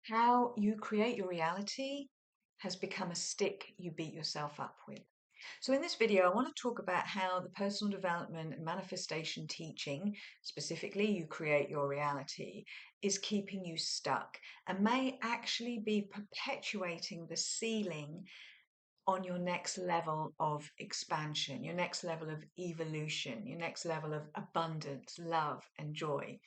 How you create your reality has become a stick you beat yourself up with. So, in this video, I want to talk about how the personal development and manifestation teaching, specifically you create your reality, is keeping you stuck and may actually be perpetuating the ceiling on your next level of expansion, your next level of evolution, your next level of abundance, love, and joy.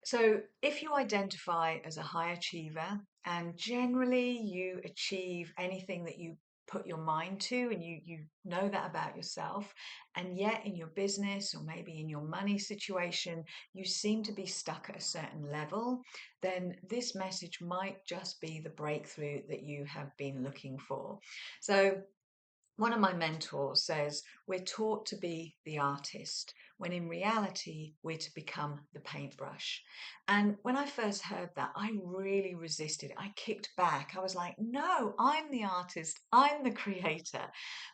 So, if you identify as a high achiever and generally you achieve anything that you put your mind to, and you know that about yourself, and yet in your business or maybe in your money situation, you seem to be stuck at a certain level, then this message might just be the breakthrough that you have been looking for. So, one of my mentors says we're taught to be the artist, when in reality, we're to become the paintbrush. And when I first heard that, I really resisted. I kicked back. I was like, no, I'm the artist, I'm the creator.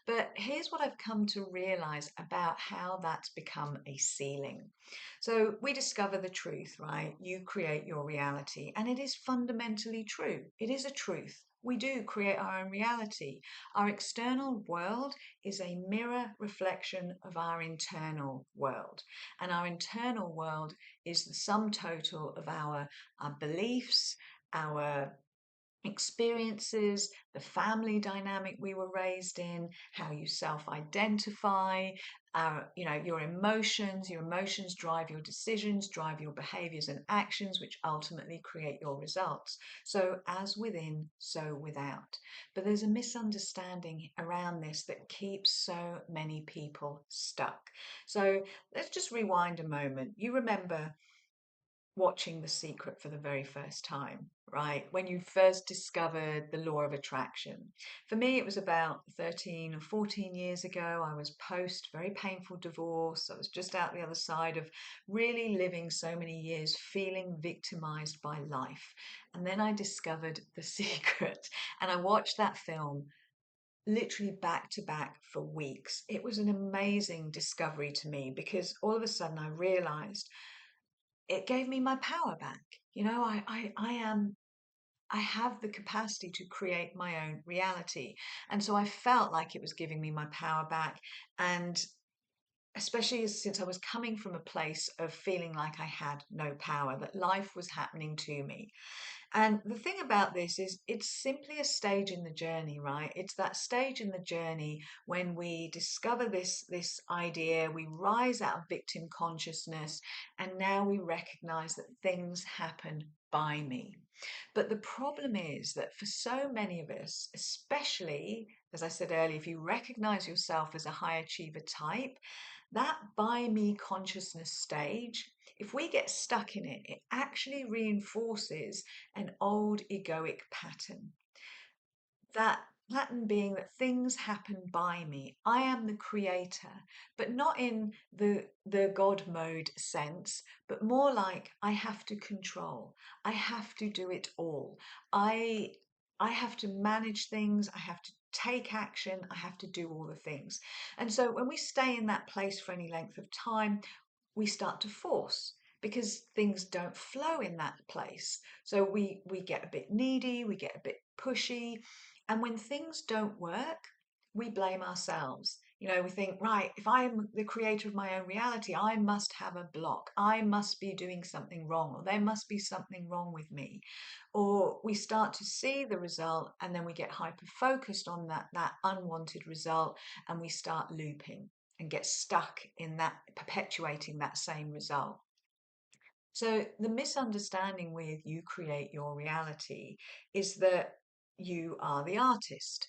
But here's what I've come to realize about how that's become a ceiling. So we discover the truth, right? You create your reality, and it is fundamentally true. It is a truth. We do create our own reality. Our external world is a mirror reflection of our internal world. And our internal world is the sum total of our beliefs, our experiences, the family dynamic we were raised in, how you self-identify, your emotions drive your decisions, drive your behaviors and actions, which ultimately create your results. So as within, so without. But there's a misunderstanding around this that keeps so many people stuck. So let's just rewind a moment. You remember watching The Secret for the very first time, right? When you first discovered the law of attraction. For me, it was about 13 or 14 years ago. I was post very painful divorce. I was just out the other side of really living so many years feeling victimized by life. And then I discovered The Secret and I watched that film literally back to back for weeks. It was an amazing discovery to me because all of a sudden I realized it gave me my power back. I have the capacity to create my own reality. And so I felt like it was giving me my power back. And especially since I was coming from a place of feeling like I had no power, that life was happening to me. And the thing about this is it's simply a stage in the journey, right? It's that stage in the journey when we discover this idea, we rise out of victim consciousness, and now we recognize that things happen by me. But the problem is that for so many of us, especially as I said earlier, if you recognize yourself as a high achiever type, that by me consciousness stage, if we get stuck in it, it actually reinforces an old egoic pattern. That pattern being that things happen by me. I am the creator, but not in the God mode sense, but more like I have to control. I have to do it all. I I have to manage things. I have to take action. I have to do all the things. And so when we stay in that place for any length of time, we start to force because things don't flow in that place. So we get a bit needy, we get a bit pushy, and when things don't work, we blame ourselves. We think, right, if I'm the creator of my own reality, I must have a block. I must be doing something wrong, or there must be something wrong with me. Or we start to see the result and then we get hyper focused on that unwanted result and we start looping and get stuck in that, perpetuating that same result. So the misunderstanding with you create your reality is that you are the artist.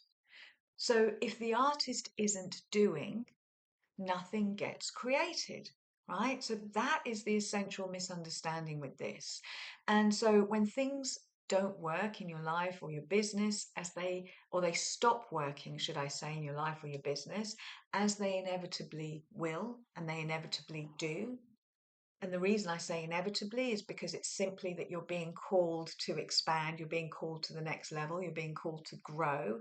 So if the artist isn't doing, nothing gets created, right? So that is the essential misunderstanding with this. And so when things don't work in your life or your business or they stop working, should I say, in your life or your business, as they inevitably will and they inevitably do. And the reason I say inevitably is because it's simply that you're being called to expand, you're being called to the next level, you're being called to grow.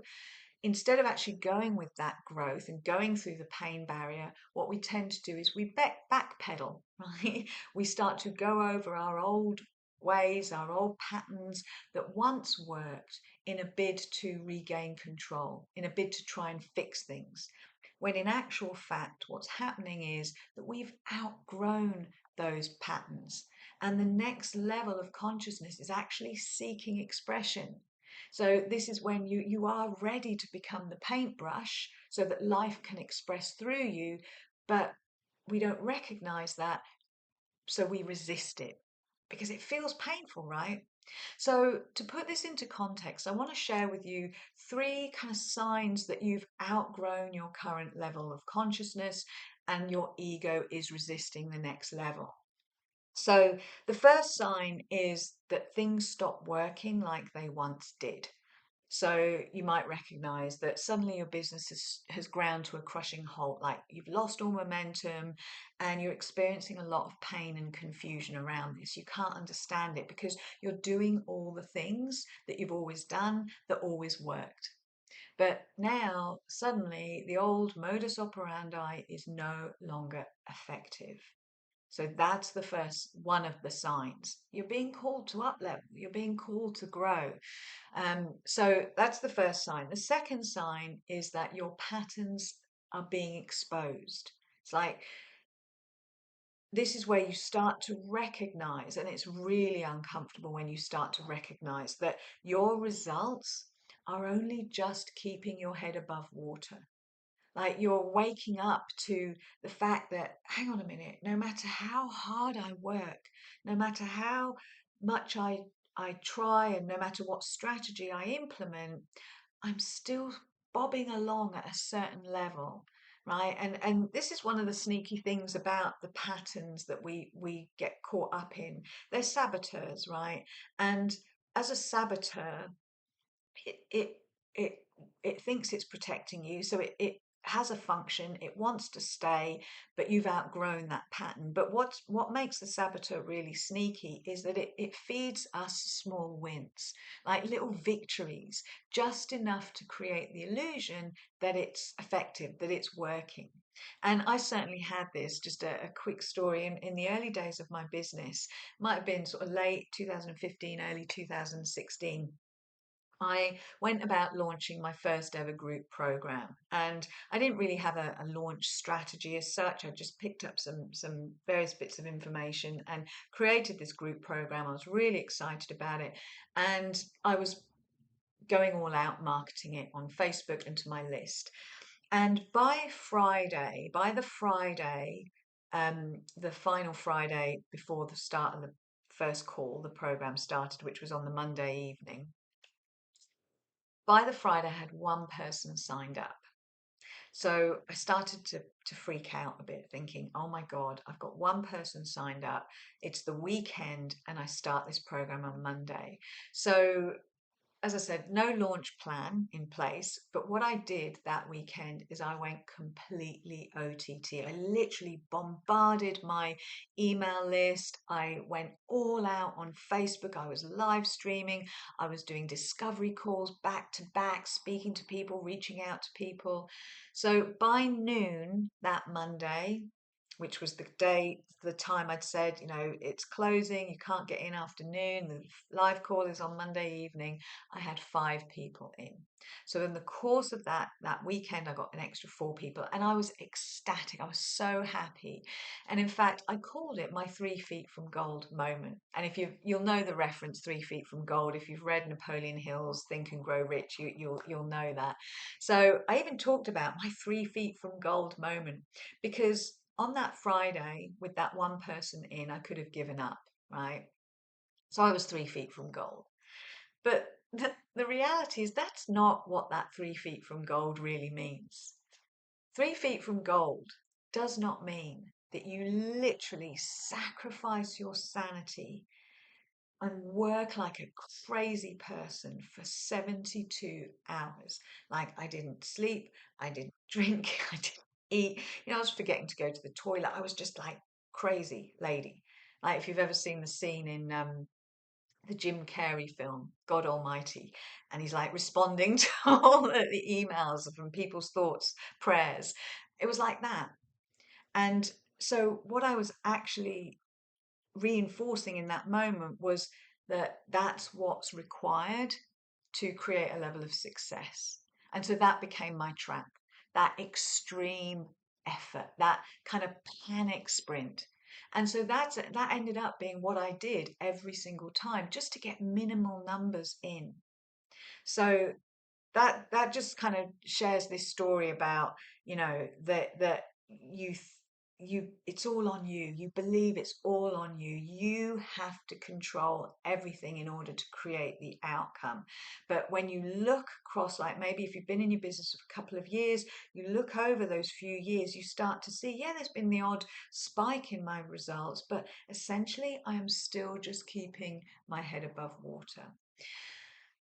Instead of actually going with that growth and going through the pain barrier, what we tend to do is we backpedal, right? We start to go over our old ways, our old patterns that once worked in a bid to regain control, in a bid to try and fix things. When in actual fact, what's happening is that we've outgrown those patterns. And the next level of consciousness is actually seeking expression. So this is when you are ready to become the paintbrush so that life can express through you, but we don't recognize that, so we resist it because it feels painful, right? So, to put this into context, I want to share with you three kind of signs that you've outgrown your current level of consciousness and your ego is resisting the next level. So, the first sign is that things stop working like they once did. So you might recognize that suddenly your business has ground to a crushing halt, like you've lost all momentum and you're experiencing a lot of pain and confusion around this. You can't understand it because you're doing all the things that you've always done that always worked. But now, suddenly, the old modus operandi is no longer effective. So that's the first one of the signs. You're being called to up level, you're being called to grow. So that's the first sign. The second sign is that your patterns are being exposed. It's like this is where you start to recognize, and it's really uncomfortable when you start to recognize that your results are only just keeping your head above water. Like you're waking up to the fact that, hang on a minute, no matter how hard I work, no matter how much I try, and no matter what strategy I implement, I'm still bobbing along at a certain level, right? And this is one of the sneaky things about the patterns that we get caught up in. They're saboteurs, right? And as a saboteur, it it it it thinks it's protecting you, so it has a function, it wants to stay, but you've outgrown that pattern. But what makes the saboteur really sneaky is that it feeds us small wins, like little victories, just enough to create the illusion that it's effective, that it's working. And I certainly had this. Just a quick story. In the early days of my business, might have been sort of late 2015, early 2016, I went about launching my first ever group program, and I didn't really have a launch strategy as such. I just picked up some various bits of information and created this group program. I was really excited about it, and I was going all out marketing it on Facebook and to my list. And by the Friday, the final Friday before the start of the first call, the program started, which was on the Monday evening. By the Friday, I had one person signed up. So I started to freak out a bit, thinking, oh my God, I've got one person signed up. It's the weekend, and I start this program on Monday. So as I said, no launch plan in place. But what I did that weekend is I went completely OTT. I literally bombarded my email list. I went all out on Facebook. I was live streaming. I was doing discovery calls back to back, speaking to people, reaching out to people. So by noon that Monday, which was the day, the time I'd said, it's closing, you can't get in afternoon, the live call is on Monday evening, I had 5 people in. So in the course of that weekend, I got an extra 4 people, and I was ecstatic. I was so happy. And in fact, I called it my 3 feet from gold moment. And if you'll know the reference 3 feet from gold, if you've read Napoleon Hill's Think and Grow Rich, you'll know that. So I even talked about my 3 feet from gold moment, because on that Friday, with that one person in, I could have given up, right? So I was 3 feet from gold. But the reality is that's not what that 3 feet from gold really means. 3 feet from gold does not mean that you literally sacrifice your sanity and work like a crazy person for 72 hours. Like I didn't sleep, I didn't drink, I didn't eat. I was forgetting to go to the toilet. I was just like crazy lady. Like if you've ever seen the scene in the Jim Carrey film, God Almighty, and he's like responding to all the emails from people's thoughts, prayers. It was like that. And so what I was actually reinforcing in that moment was that that's what's required to create a level of success. And so that became my trap, that extreme effort, that kind of panic sprint. And so that ended up being what I did every single time, just to get minimal numbers in. So that just kind of shares this story about, that you it's all on you. You believe it's all on you. You have to control everything in order to create the outcome. But when you look across, like maybe if you've been in your business for a couple of years, you look over those few years, you start to see, yeah, there's been the odd spike in my results, but essentially I am still just keeping my head above water.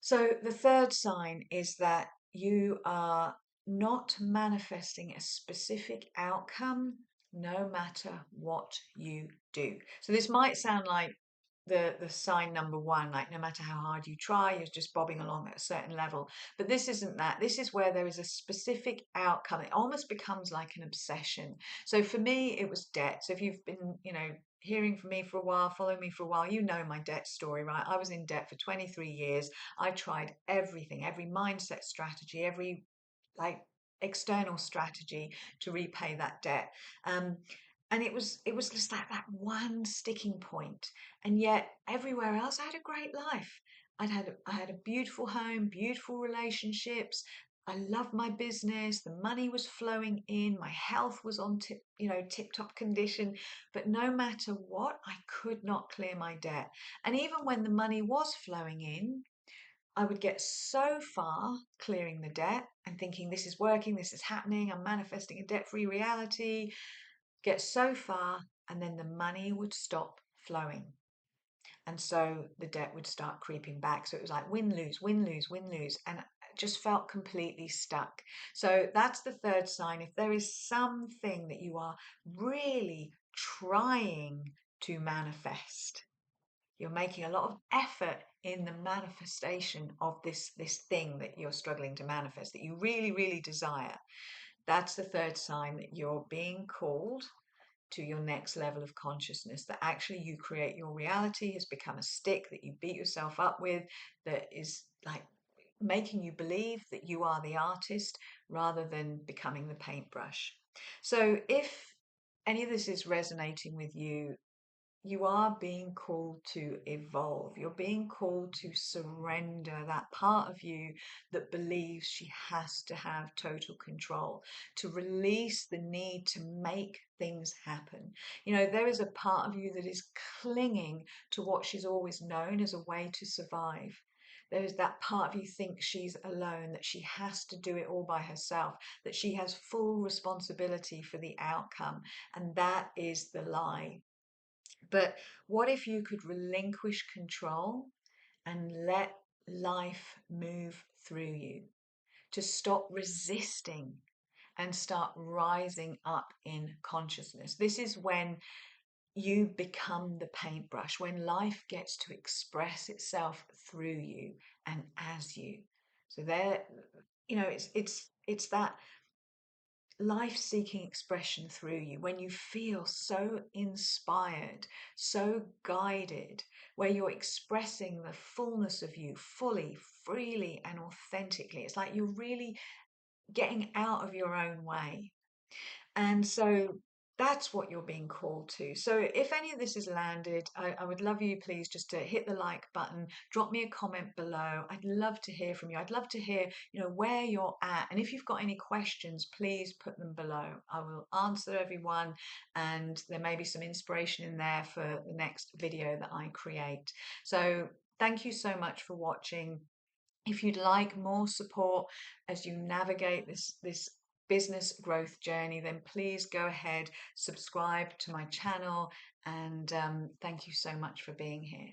So the third sign is that you are not manifesting a specific outcome no matter what you do. So this might sound like the sign number one, like no matter how hard you try, you're just bobbing along at a certain level. But this isn't that. This is where there is a specific outcome. It almost becomes like an obsession. So for me, it was debt. So if you've been, hearing from me for a while, following me for a while, you know my debt story, right? I was in debt for 23 years. I tried everything, every mindset strategy, every like external strategy to repay that debt. Um, and it was just like that one sticking point. And yet everywhere else I had a great life. I had a beautiful home, beautiful relationships. I loved my business. The money was flowing in. My health was on tip top condition. But no matter what, I could not clear my debt. And even when the money was flowing in, I would get so far clearing the debt and thinking this is working, this is happening, I'm manifesting a debt-free reality, get so far, and then the money would stop flowing. And so the debt would start creeping back. So it was like win, lose, win, lose, win, lose. And I just felt completely stuck. So that's the third sign. If there is something that you are really trying to manifest, you're making a lot of effort in the manifestation of this thing that you're struggling to manifest, that you really, really desire. That's the third sign that you're being called to your next level of consciousness, that actually you create your reality, has become a stick that you beat yourself up with, that is like making you believe that you are the artist rather than becoming the paintbrush. So if any of this is resonating with you, you are being called to evolve. You're being called to surrender that part of you that believes she has to have total control, to release the need to make things happen. There is a part of you that is clinging to what she's always known as a way to survive. There's that part of you thinks she's alone, that she has to do it all by herself, that she has full responsibility for the outcome. And that is the lie. But what if you could relinquish control and let life move through you, to stop resisting and start rising up in consciousness? This is when you become the paintbrush, when life gets to express itself through you and as you. So there, it's that life-seeking expression through you, when you feel so inspired, so guided, where you're expressing the fullness of you fully, freely, and authentically. It's like you're really getting out of your own way. And so that's what you're being called to. So if any of this has landed, I would love you, please, just to hit the like button, drop me a comment below. I'd love to hear from you. I'd love to hear, where you're at. And if you've got any questions, please put them below. I will answer everyone, and there may be some inspiration in there for the next video that I create. So thank you so much for watching. If you'd like more support as you navigate this business growth journey, then please go ahead, subscribe to my channel, and thank you so much for being here.